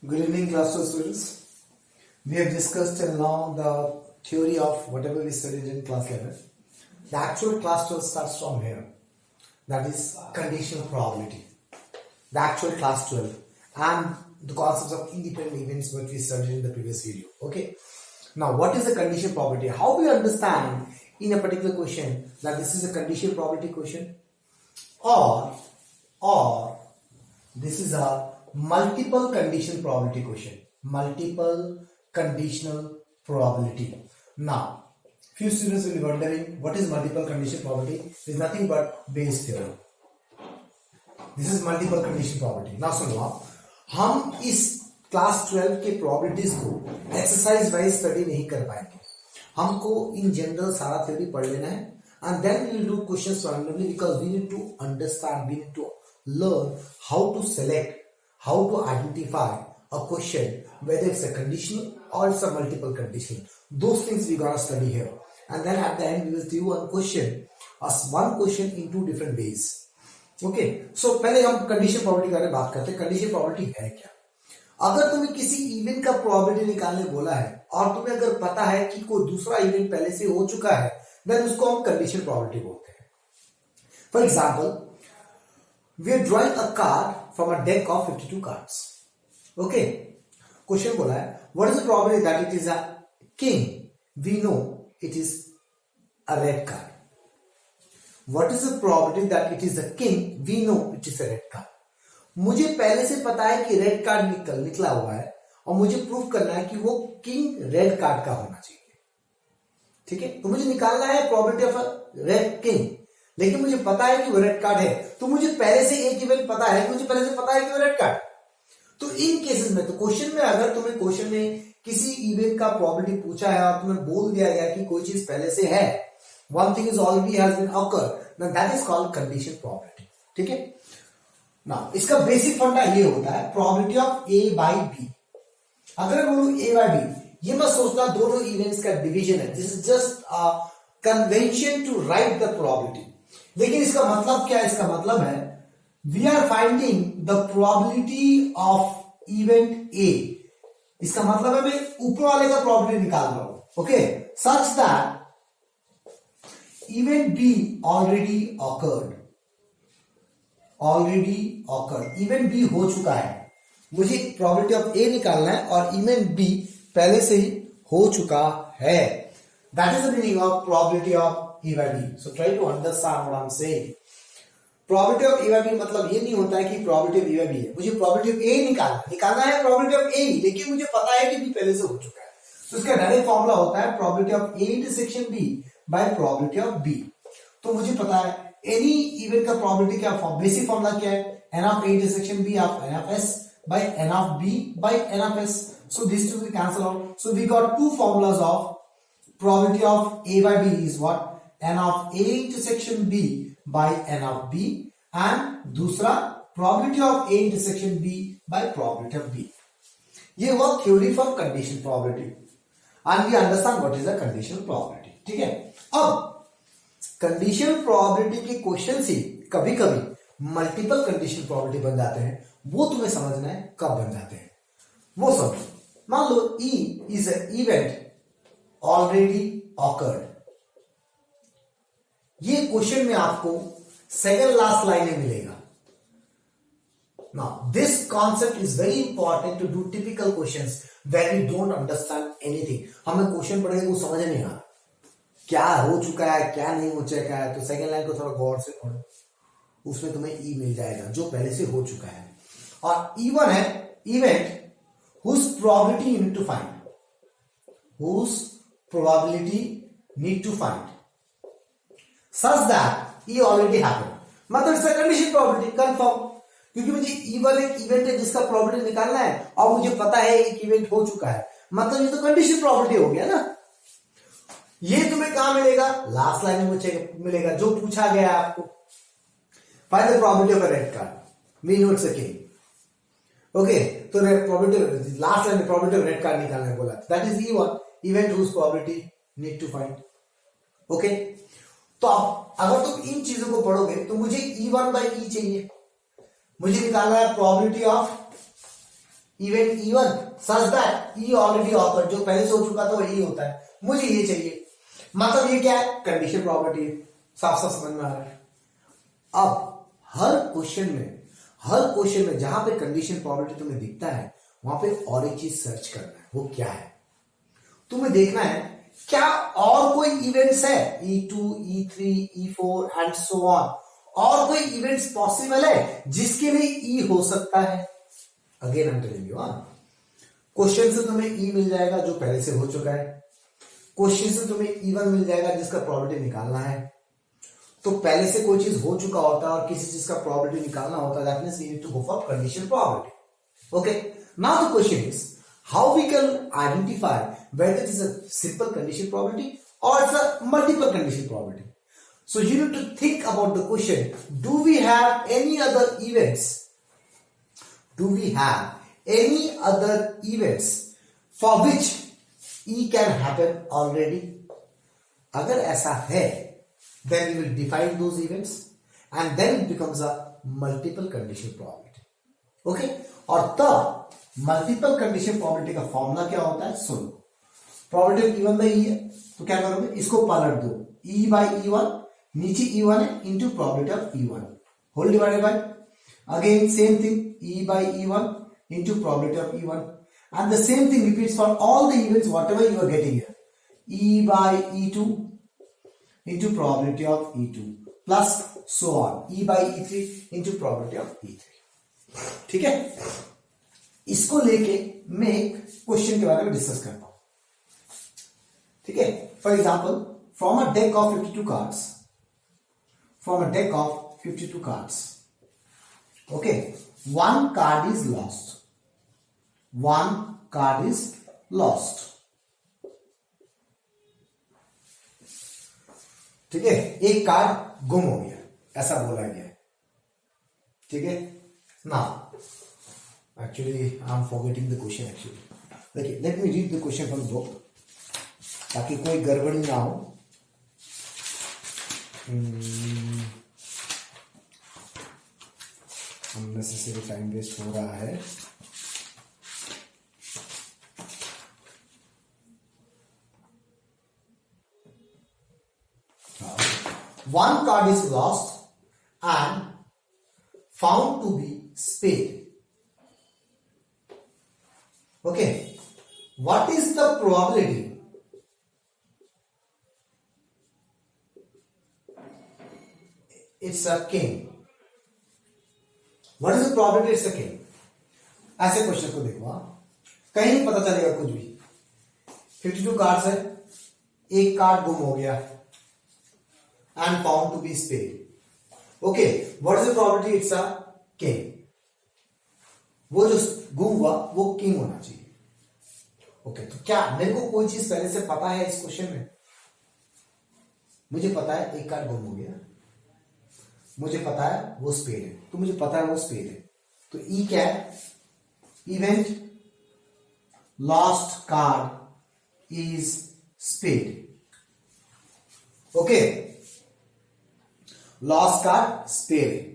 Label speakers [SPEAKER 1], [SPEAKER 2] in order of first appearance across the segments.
[SPEAKER 1] Good evening, class 2 students. We have discussed till now the theory of whatever we studied in class 11. The actual class 12 starts from here. That is conditional probability. The actual class 12 and the concepts of independent events which we studied in the previous video. Okay. Now, what is the conditional probability? How we understand in a particular question that this is a conditional probability question or this is a multiple conditional probability question. Multiple conditional probability. Now, few students will be wondering what is multiple conditional probability? It is nothing but Bayes theorem. This is multiple conditional probability. Now सुनो आप, हम इस class 12 के probabilities को exercise wise study नहीं कर पाएंगे. हमको इन जनरल सारा थ्योरी पढ़ लेना है and then we will do questions randomly because we need to understand, we need to learn how to select, how to identify a question whether it's a conditional or it's a multiple conditional. Those things we gotta study here, and then at the end we will do one question in two different ways. Okay so पहले हम condition probability के बारे में बात करते हैं. Condition probability है क्या? अगर तुम्हें किसी इवेंट का प्रोबेबिलिटी निकालने बोला है और तुम्हें अगर पता है कि कोई दूसरा इवेंट पहले से हो चुका है, देन उसको हम कंडीशन प्रोबेबिलिटी बोलते हैं. For example, we are drawing a card from a deck of 52 cards. Okay, question बोला है what is the probability that it is a king? We know it is a red card. What is the probability that it is a king? We know it is a red card. मुझे पहले से पता है कि red card निकला हुआ है और मुझे प्रूव करना है कि वो किंग रेड कार्ड का होना चाहिए. ठीक है, तो मुझे निकालना है probability of a red king, लेकिन मुझे पता है कि वो रेड कार्ड है. तो मुझे पहले से एक इवेंट पता है, मुझे पहले से पता है कि वो रेड कार्ड. तो इन केसेस में, तो क्वेश्चन में अगर तुम्हें क्वेश्चन में किसी इवेंट का प्रोबेबिलिटी पूछा है और तुम्हें बोल दिया गया कि कोई चीज पहले से है, one thing is already has been occurred, now that is called condition probability. ठीक है. now इसका बेसिक फंडा ये होता है probability of A by B. अगर मैं बोलूं A by B, ये मत सोचना दोनों इवेंट्स का डिवीजन है. This is just a convention to write the probability. लेकिन इसका मतलब क्या है? इसका मतलब है we are finding the probability of event A. इसका मतलब है मैं ऊपर वाले का प्रोबेबिलिटी निकाल रहा हूं. Okay, such that event B already occurred. event B हो चुका है. मुझे probability of A निकालना है और event B पहले से ही हो चुका है. That is the meaning of probability of A by B. So try to understand what I'm saying. Probability of A by B मतलब ये नहीं होता है कि probability of A by B है. मुझे probability of A निकालना है probability of A, लेकिन मुझे पता है कि B पहले से हो चुका है. तो इसका डायरेक्ट फॉर्मूला होता है probability of A intersection B by probability of B. तो मुझे पता है एनी इवेंट का प्रोबेबिलिटी क्या फॉर्म, बेसिक फॉर्मूला क्या है? n of A intersection B of n of S by n of B by n of S. So these two will cancel out. So we got two formulas of probability of A by B is what? n of A intersection B by n of B, and दूसरा probability of A intersection B by probability of B. ये हुआ theory for conditional probability, and we understand what is a conditional probability. ठीक है. अब condition probability के question से कभी कभी मल्टीपल कंडीशन प्रोबेबिलिटी बन जाते हैं. वो तुम्हें समझना है कब बन जाते हैं, वो समझो. मान लो E is a event already occurred. ये क्वेश्चन में आपको सेकंड लास्ट लाइन में मिलेगा. Now this concept is very important to do typical questions where we don't understand anything. हमें क्वेश्चन पढ़ेंगे वो समझ नहीं आ रहा क्या हो चुका है क्या नहीं हो चुका है, तो सेकंड लाइन को थोड़ा गौर से पढ़ो. उसमें तुम्हें ई मिल जाएगा जो पहले से हो चुका है. और E1 है event whose probability you need to find. Whose probability need to find such that E already happened. मतलब it's a condition probability confirm, क्योंकि मुझे E1 एक इवेंट है जिसका प्रोबेबिलिटी निकालना है और मुझे पता है एक इवेंट हो चुका है. मतलब ये तो कंडीशन प्रोबेबिलिटी हो गया ना. ये तुम्हें कहां मिलेगा? लास्ट लाइन में मिलेगा जो पूछा गया आपको. Find the probability of a red card. We know it's a king. Okay, तो प्रोबेबिलिटी लास्ट लाइन में प्रोबेबिलिटी ऑफ रेड कार्ड निकालने बोला. That is E1 event whose probability need to find. Okay, तो अब अगर तुम इन चीजों को पढ़ोगे तो मुझे E1 by E चाहिए. मुझे निकालना है probability of event E1 such that E already occur, जो पहले से हो चुका था वही होता है, मुझे ये चाहिए। मतलब ये क्या है, कंडीशन प्रॉपर्टी है। साफ साफ समझ में आ रहा है। अब हर क्वेश्चन में जहां पे कंडीशन प्रॉपर्टी तुम्हें दिखता है वहां पे और एक चीज सर्च करना है, वो क्या है, तुम्हें देखना है क्या और कोई इवेंट्स है, E2, E3, E4 and so on, और कोई इवेंट्स पॉसिबल है जिसके लिए E हो सकता है। Again I am telling you, question से तुम्हें E मिल जाएगा जो पहले से हो चुका है, क्वेश्चन से तुम्हें E1 मिल जाएगा जिसका प्रोबेबिलिटी निकालना है। तो पहले से कोई चीज हो चुका होता है और किसी चीज का प्रोबेबिलिटी निकालना होता है, that means we need to go for condition probability. Okay, now the question is how we can identify whether it is a simple condition probability or it's a multiple condition probability. So you need to think about the question, do we have any other events? Do we have any other events for which E can happen already? अगर ऐसा है, then we will define those events and then it becomes a multiple condition probability. Okay? और तब multiple condition probability का formula क्या होता है, सुनो। प्रोबेबिलिटी E1 बाई E है, तो क्या करोगे, इसको पलट दो, E बाई E1, नीचे E1 है, into probability of E1 whole divided by, again same thing, E by E1 into probability of E1, and the same thing repeats for all the events whatever you are getting here, E by E2 into probability of E2 plus so on, E by E3 into probability of E3। ठीक है, इसको लेके मैं एक question के बारे में discuss करता हूं। ठीक है, for example from a deck of 52 cards, okay, one card is lost, ठीक है, एक कार्ड गुम हो गया, ऐसा बोला गया है। ठीक है, ना actually I am forgetting the question actually, देखिए let me read the question from book ताकि कोई गड़बड़ी ना हो। अननेसेसरी टाइम वेस्ट हो रहा है। One card is lost and found to be spade. Okay, what is the probability it's a king? What is the probability it's a king? ऐसे question को देखो, कहीं नहीं पता चलेगा कुछ भी। 52 कार्ड्स है, एक कार्ड गुम हो गया and found to be spade. Okay, what is the probability it's a king? वो जो गुम हुआ वो किंग होना चाहिए। ओके, तो क्या मेरे को कोई चीज पहले से पता है इस क्वेश्चन में? मुझे पता है एक कार्ड गुम हो गया, मुझे पता है वो स्पेड है, तो मुझे पता है वो स्पेड है, तो ई क्या है, event lost card is spade. Okay, lost card spade.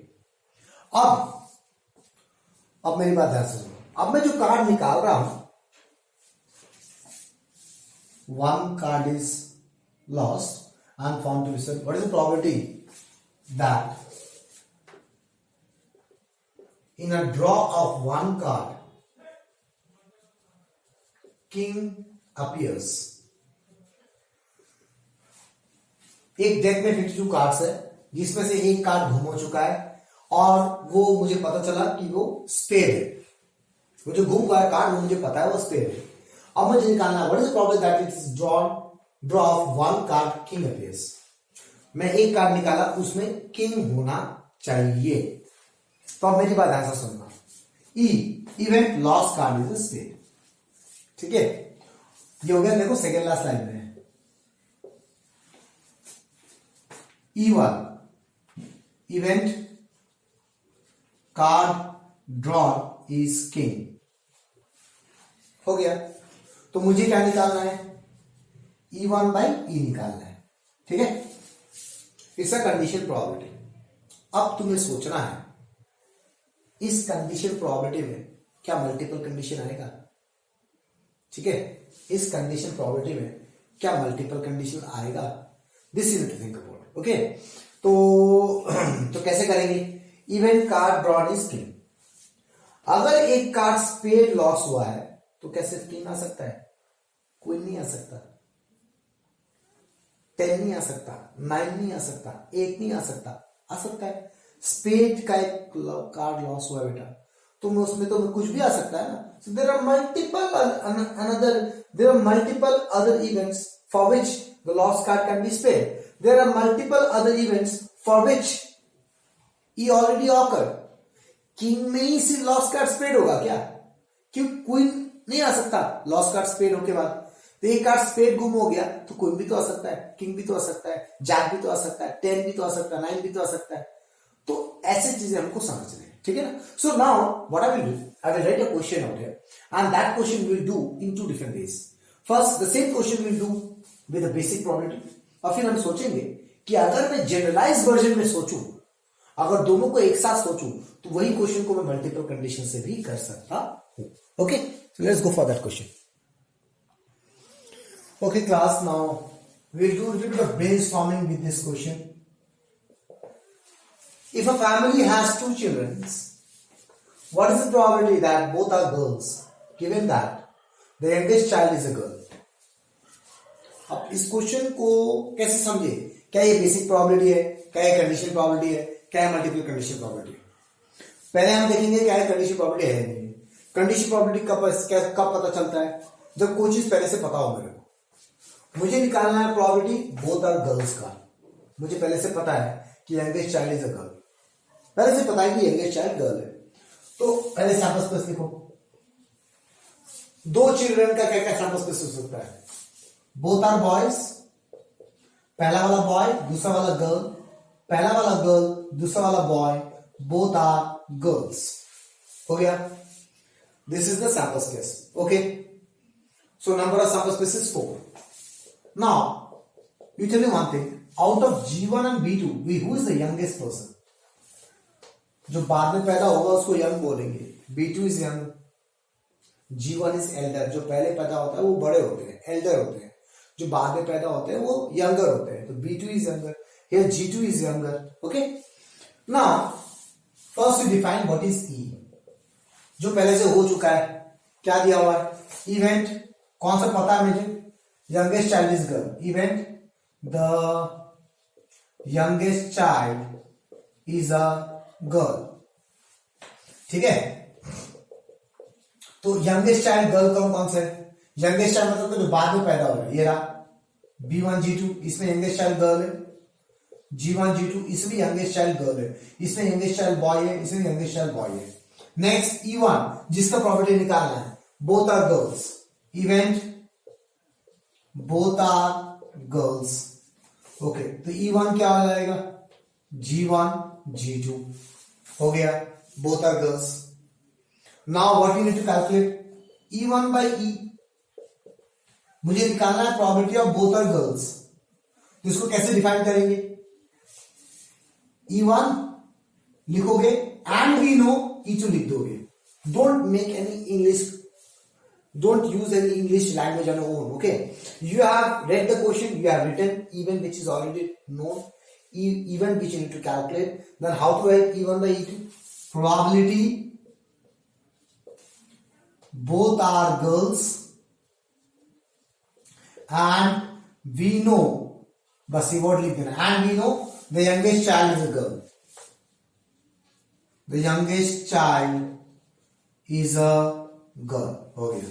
[SPEAKER 1] अब मेरी बात ध्यान से सुनो, अब मैं जो कार्ड निकाल रहा हूं, one card is lost and found to be spade, what is the probability that in a draw of one card king appears? एक डेक में 52 कार्ड्स है जिसमें से एक कार्ड गुम हो चुका है और वो मुझे पता चला कि वो स्पेड है। वो जो गुम हुआ है कार्ड वो मुझे पता है वो स्पेड है। अब मुझे निकालना है what is the probability that it is draw of one card king appears. मैं एक कार्ड निकाला, उसमें किंग होना चाहिए। तो अब मेरी बात ध्यान से सुनना, E event lost card is spade. ठीक है, ये हो गया, देखो सेकेंड लास्ट लाइन में E1 event card drawn is king हो गया। तो मुझे क्या निकालना है, E1 बाई ई निकालना है। ठीक है, इट्स अ कंडीशन प्रोबेबिलिटी। अब तुम्हें सोचना है इस कंडीशन प्रोबेबिलिटी में क्या मल्टीपल कंडीशन आएगा? ठीक है, इस कंडीशन प्रोबेबिलिटी में क्या मल्टीपल कंडीशन आएगा? This you need to think about. Okay, तो कैसे करेंगे? Event card drawn is king. अगर एक कार्ड स्पेड लॉस हुआ है तो कैसे किंग आ सकता है? कोई नहीं आ सकता, 10 नहीं आ सकता, 9 नहीं आ सकता, 8 नहीं आ सकता, आ सकता है। स्पेड का एक कार्ड लॉस हुआ है बेटा, तो उसमें तो कुछ भी आ सकता है ना। So there are multiple other events for which the lost card can be spade. There are multiple other events for which he already occur. King में ही सिर्फ लॉस कार्ड स्पेड होगा क्या? क्यों? क्वीन नहीं आ सकता लॉस कार्ड स्पेड होके बाद। तो एक कार्ड स्पेड गुम हो गया तो क्वीन भी तो आ सकता है, किंग भी तो आ सकता है, जैक भी तो आ सकता है, 10 भी तो आ सकता है, 9 भी तो आ सकता है। तो ऐसी चीजें हमको समझ रहे हैं, ठीक है ना। So now what I will do, I will write a question out here and that question will do in 2 different ways. First the same question will do with a basic probability, और फिर हम सोचेंगे कि अगर मैं generalise version में सोचूं, अगर दोनों को एक साथ सोचूं, तो वही क्वेश्चन को मैं मल्टीपल कंडीशन से भी कर सकता हूं। Okay, so let's go for that question. Okay class, now we'll do a little bit of brainstorming with this question. If a family has 2 children, what is the probability that both are girls, given that the youngest child is a girl? अब इस question को कैसे समझे? क्या ये basic probability है, क्या ये कंडीशन प्रोबेबिलिटी है, क्या है मल्टीपल कंडीशन प्रोबेबिलिटी? पहले हम देखेंगे क्या है कंडीशन प्रोबेबिलिटी है नहीं। कंडीशन प्रोबेबिलिटी कब पता चलता है? जब कोई चीज पहले से पता हो मेरे को। मुझे निकालना है प्रोबेबिलिटी बोथ आर गर्ल्स का। मुझे पहले से पता है कि youngest child is a girl, पहले से पता है कि यंगेस्ट चाइल्ड गर्ल है। तो पहले सैंपल स्पेस लिखो। 2 चिल्ड्रन का क्या क्या सैंपल स्पेस हो सकता है? बोथ आर बॉयज, पहला वाला बॉय दूसरा वाला गर्ल, पहला वाला गर्ल दूसरा वाला बॉय, बोथ आर गर्ल्स। हो गया, this is the sample space. Okay, so number of sample space is 4. Now, you tell me one thing. Out of G1 and B2, who is the youngest person? जो बाद में पैदा होगा उसको young बोलेंगे। B2 is young, G1 is elder. जो पहले पैदा होता है वो बड़े होते हैं, elder होते हैं। जो बाद में पैदा होते हैं वो younger होते हैं। तो B2 is younger. Here G2 is younger. Okay? Now, first we define what is E. जो पहले से हो चुका है, क्या दिया हुआ है? Event कौन सा पता है मुझे? Youngest child is girl. Event, the youngest child is a girl. ठीक है, तो youngest child girl कौन से? youngest child मतलब जो बाद में पैदा हो रहा है, ये रहा B1 G2, इसमें youngest child girl है। G1 G2 इसमें youngest child girl है, इसमें youngest child boy है, इसमें youngest child boy है। नेक्स्ट E1 जिसका प्रॉपर्टी निकालना है, both are girls. Event both are girls. Okay, तो E1 क्या हो जाएगा? G1 G2 हो गया, both are girls. Now what we need to calculate? E1 by E. मुझे निकालना है probability of both are girls. तो इसको कैसे डिफाइन करेंगे? E1 लिखोगे एंड वी नो, E2 लिख दोगे। Don't make any English, don't use any English language on your own. Okay, you have read the question, you have written even which is already known, even which you need to calculate. Then how to write E1 by E2? Probability both are girls and we know, बस ये word लिख देना, and we know the youngest child is a girl. The youngest child is a girl. हो गया।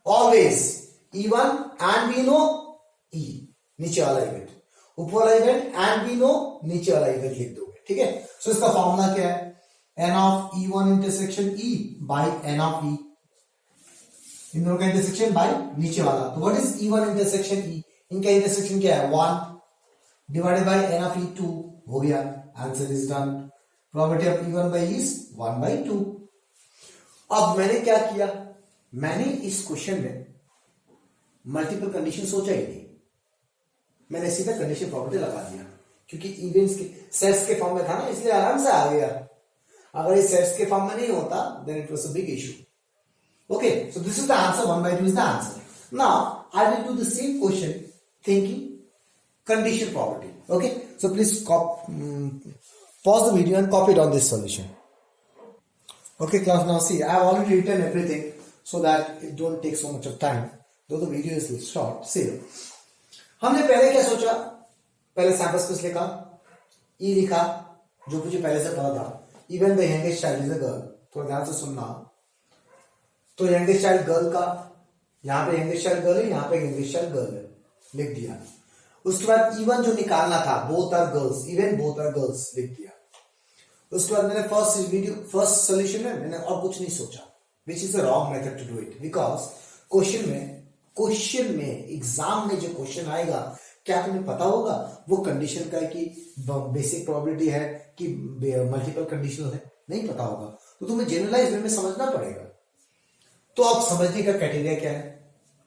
[SPEAKER 1] Always E1 and we know E, नीचे वाला event, ऊपर वाला इवेंट and we know, नीचे वाला इवेंट लिख दोगे। ठीक है, सो इसका फॉर्मूला क्या है? n of E1 intersection E by n of E, इन दोनों का इंटरसेक्शन बाय नीचे वाला। तो what is E1 intersection E? इनका इंटरसेक्शन क्या है? 1 divided by n of E 2 हो गया, answer is done. Probability of E1 by E is 1/2। अब मैंने क्या किया? मैंने इस क्वेश्चन में मल्टीपल कंडीशन सोचा ही नहीं, मैंने सीधा कंडीशन प्रॉपर्टी लगा दिया, क्योंकि इवेंट्स के सेट्स के फॉर्म में था ना, इसलिए आराम से आ गया। अगर ये सेट्स के फॉर्म में नहीं होता then it was a big issue. Okay, so this is the answer. 1/2 is the answer. Now I will do the same question thinking condition property. Okay, so please pause the video and copy down this solution. Okay class, now see, I have already written everything so that it don't take so much of time, though the video is short. See, हमने पहले क्या सोचा, पहले sample space लिखा, ई लिखा जो मुझे पहले से पता था, even the youngest child is a girl. थोड़ा ध्यान से सुनना. तो यंगेस्ट चाइल्ड गर्ल का, यहां पे यंगेस्ट चाइल्ड गर्ल है, यहां पे यंगेस्ट चाइल्ड गर्ल है, लिख दिया. उसके बाद इवन जो निकालना था, both are girls, even both are girls लिख दिया. उसके बाद मैंने फर्स्ट सोल्यूशन में मैंने और कुछ नहीं सोचा, which is a wrong method to do it. Because question में एग्जाम में जो क्वेश्चन आएगा, क्या तुम्हें पता होगा वो कंडीशन का है कि बेसिक प्रोबेबिलिटी है कि मल्टीपल कंडीशनल है? नहीं पता होगा. तो तुम्हें जनरलाइज वे में समझना पड़ेगा. तो अब समझने का क्राइटेरिया क्या है?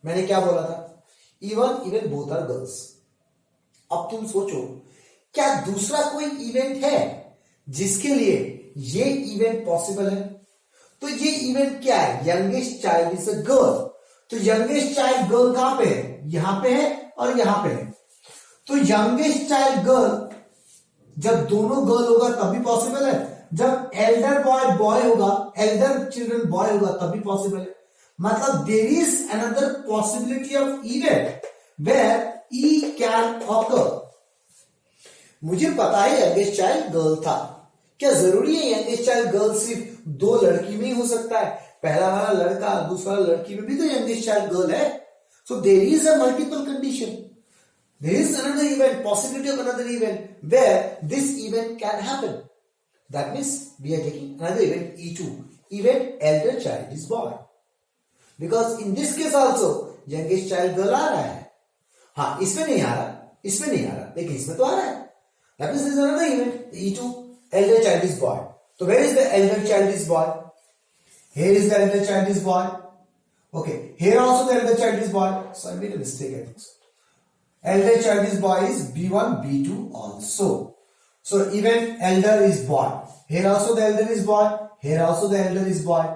[SPEAKER 1] मैंने क्या बोला था? Even both are girls. अब तुम सोचो, क्या दूसरा कोई इवेंट है जिसके लिए ये इवेंट पॉसिबल है? तो ये इवेंट क्या है? Youngest child is a girl. तो यंगेस्ट चाइल्ड गर्ल कहां पे है? यहां पे है और यहां पे है. तो यंगेस्ट चाइल्ड गर्ल, जब दोनों गर्ल होगा तब भी पॉसिबल है. जब एल्डर बॉय होगा, एल्डर चिल्ड्रन बॉय होगा तब भी पॉसिबल है. मतलब there is another possibility of event where E can occur. मुझे पता है यंगेस्ट चाइल्ड गर्ल था. क्या जरूरी है यंगेस्ट चाइल्ड गर्ल सिर्फ दो लड़की में ही हो सकता है? पहला वाला लड़का, दूसरा लड़की में भी तो यंगेस्ट चाइल्ड गर्ल है. So there is a multiple condition. There is another event, possibility of another event where this event can happen. That means we are taking another event, E2. Event elder child is born. Because in this case also youngest child girl आ रहा है. हाँ, इसमें नहीं आ रहा, इसमें नहीं आ रहा, लेकिन इसमें तो आ रहा है. That means there is another event, E2, elder child is born. So where is the elder child is born? Here is the elder child is born. Okay, here also the elder child is born. So I made a mistake, I think so. Elder child is boy is B1, B2 also. So even elder is born. Here also the elder is born. Here also the elder is born.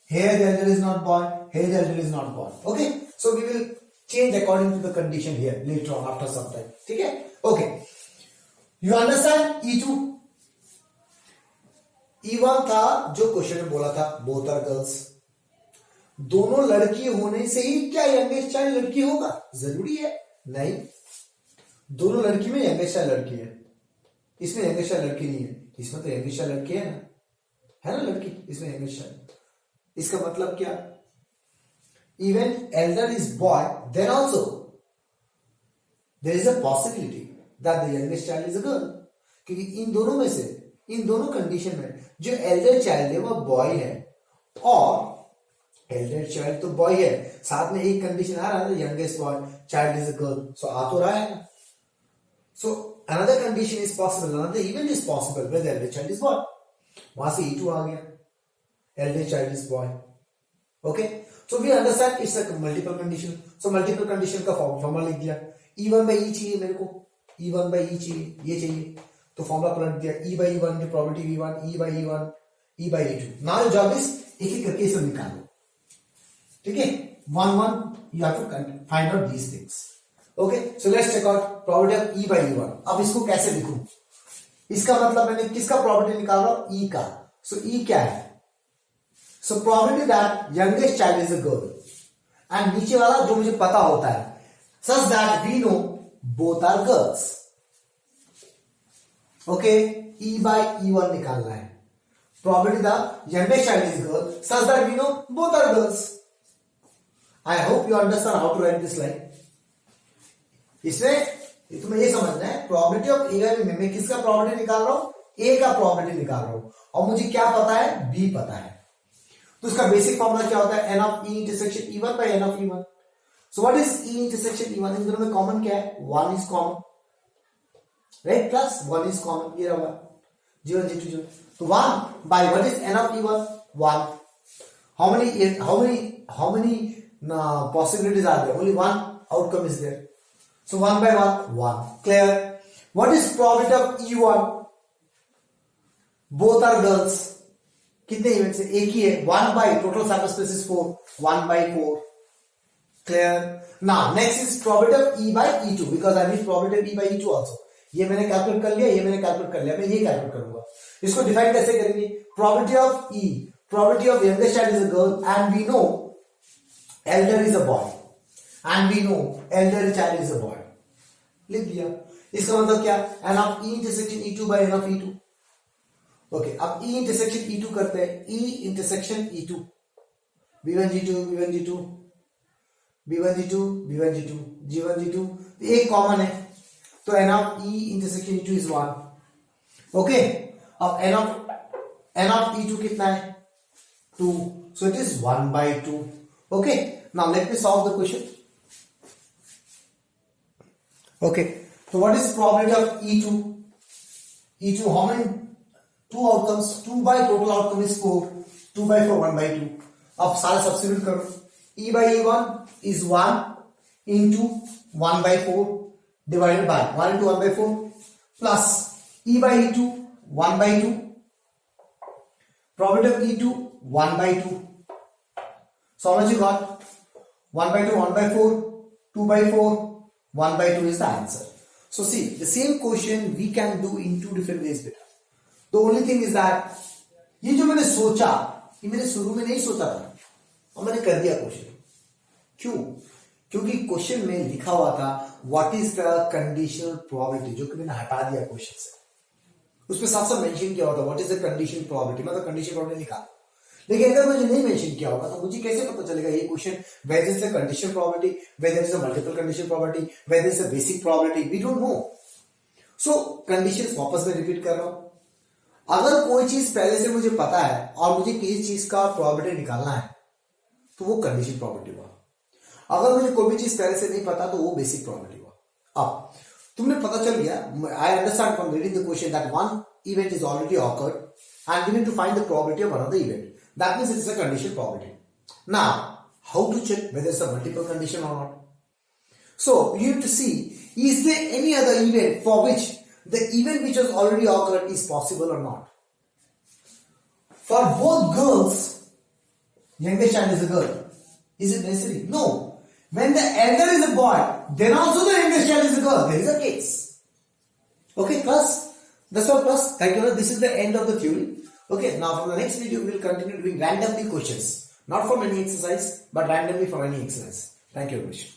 [SPEAKER 1] Here the elder is not born. Here the elder is not born. Okay. So we will change according to the condition here later on after some time. Okay. Okay. You understand? E2. E1 था जो question में बोला था both are girls. दोनों लड़की होने से ही क्या यंगेस्ट चाइल्ड लड़की होगा? जरूरी है? नहीं. दोनों लड़की में यंगेस्ट चाइल्ड लड़की है. इसमें यंगेस्ट चाइल्ड लड़की नहीं है. इसमें तो यंगेस्ट चाइल्ड लड़की है ना लड़की. इसमें यंगेस्ट चाइल्ड. इसका मतलब क्या? Even elder is boy, then also there is a possibility that the youngest child is a girl. क्योंकि इन दोनों में से, इन दोनों कंडीशन में जो एल्डर चाइल्ड है वह बॉय है और एल्डर चाइल्ड तो बॉय है, साथ में एक कंडीशन आ रहा है youngest boy child is a girl. So आ तो रहा है ना. So another condition is possible, another event is possible where the elder child is boy. वहां से E2 आ गया, elder child is boy. Okay, so we understand it's a multiple condition. So multiple condition का formula लिख दिया. E1/E चाहिए मेरे को, E1/E चाहिए, ये चाहिए, तो फॉर्मूला पलट दिया. E/E1 की probability V1, E/E1, E/E2. Now job is एक एक करके इसे निकालो. ठीक है, 1 you have to find out these things. Okay, so let's check out probability of E/E1. अब इसको कैसे लिखूं? इसका मतलब मैंने किसका प्रोबेबिलिटी निकाल रहा हूं? E का. So E क्या है? So probability that youngest child is a girl. And नीचे वाला जो मुझे पता होता है, such that we know both are girls. Okay, E/E1 निकालना है. Probability that youngest child is a girl, such that we know both are girls. I hope you understand how to write this line. इसमें तुम्हें ये समझना है probability of ए में मैं किसका प्रोबेबिलिटी निकाल रहा हूं? ए का प्रोबेबिलिटी निकाल रहा हूं. और मुझे क्या पता है? बी पता है. तो इसका बेसिक फॉर्मूला क्या होता है? N of E intersection E1 by N of E1. So what is E intersection E1? इन दोनों में कॉमन क्या है? 1 is common, right? Plus 1 is common. ये रहा G1 G2 G1. तो 1 by what is N of E1? 1. How many possibilities are there? Only one outcome is there. So 1 by 1. Clear? What is probability of E1? Both are girls. कितने events है? एक ही है, 1 by total sample space is 4, 1 by 4. Clear? Now next is probability of E by E2 because I need probability of E by E2 also. ये मैंने calculate कर लिया, ये मैंने कैलकुलेट कर लिया, मैं ये कैलकुलेट करूंगा. इसको डिफाइन कैसे करेंगे? Probability of E, probability of youngest child is a girl and we know elder is a boy and we know elder child is a boy. लिख दिया. इसका मतलब क्या? N of E intersection E2 by N of E2. Okay, अब E intersection E2 करते हैं. E intersection E2, B1 G2 B1 G2 B1 G2 B1 G2 G1 G2, एक common है तो N of E intersection E2 is 1. Okay, अब N of E2 कितना है? 2, so it is 1 by 2. Okay, now let me solve the question. Okay, so what is probability of E2? E2, how many? 2 outcomes. 2 by total outcome is 4. 2 by 4, 1 by 2. अब सारा substitute करो. E by E1 is 1 into 1 by 4 divided by 1 into 1 by 4 plus E by E2 1 by 2. Probability of E2 1 by 2. So how much you got? 1 by 2, 1 by 4, 2 by 4, 1 by 2 is the answer. So see, the same question we can do in 2 different ways better. The only thing is that ये जो मैंने सोचा, ये मैंने शुरू में नहीं सोचा था और मैंने कर दिया क्वेश्चन. क्यों? क्योंकि क्वेश्चन में लिखा हुआ था what is the conditional probability, जो कि मैंने हटा दिया क्वेश्चन से. उसमें साफ साफ मेंशन किया हुआ था what is the conditional probability, मतलब कंडीशनल प्रोबेबिलिटी लिखा. लेकिन अगर मुझे नहीं मेंशन किया होगा तो मुझे कैसे पता चलेगा ये question whether is a conditional probability, whether is a multiple conditional probability, whether is a basic probability, we don't know. So conditions वापस में रिपीट कर रहा हूं. अगर कोई चीज पहले से मुझे पता है और मुझे किसी चीज का प्रोबेबिलिटी निकालना है तो वो कंडीशन प्रोबेबिलिटी हुआ. अगर मुझे कोई भी चीज पहले से नहीं पता तो वो बेसिक प्रोबेबिलिटी हुआ. अब तुमने पता चल गया, I understand from reading the question that one event is already awkward and we need to find the probability of another event. That means it is a conditional probability. Now, how to check whether it's a multiple condition or not? So, you have to see, is there any other event for which the event which has already occurred is possible or not? For both girls, youngest child is a girl. Is it necessary? No. When the elder is a boy, then also the youngest child is a girl. There is a case. Okay, class? That's all, class. Thank you. This is the end of the theory. Okay, now from the next video, we will continue doing randomly questions. Not from any exercise, but randomly from any exercise. Thank you very much.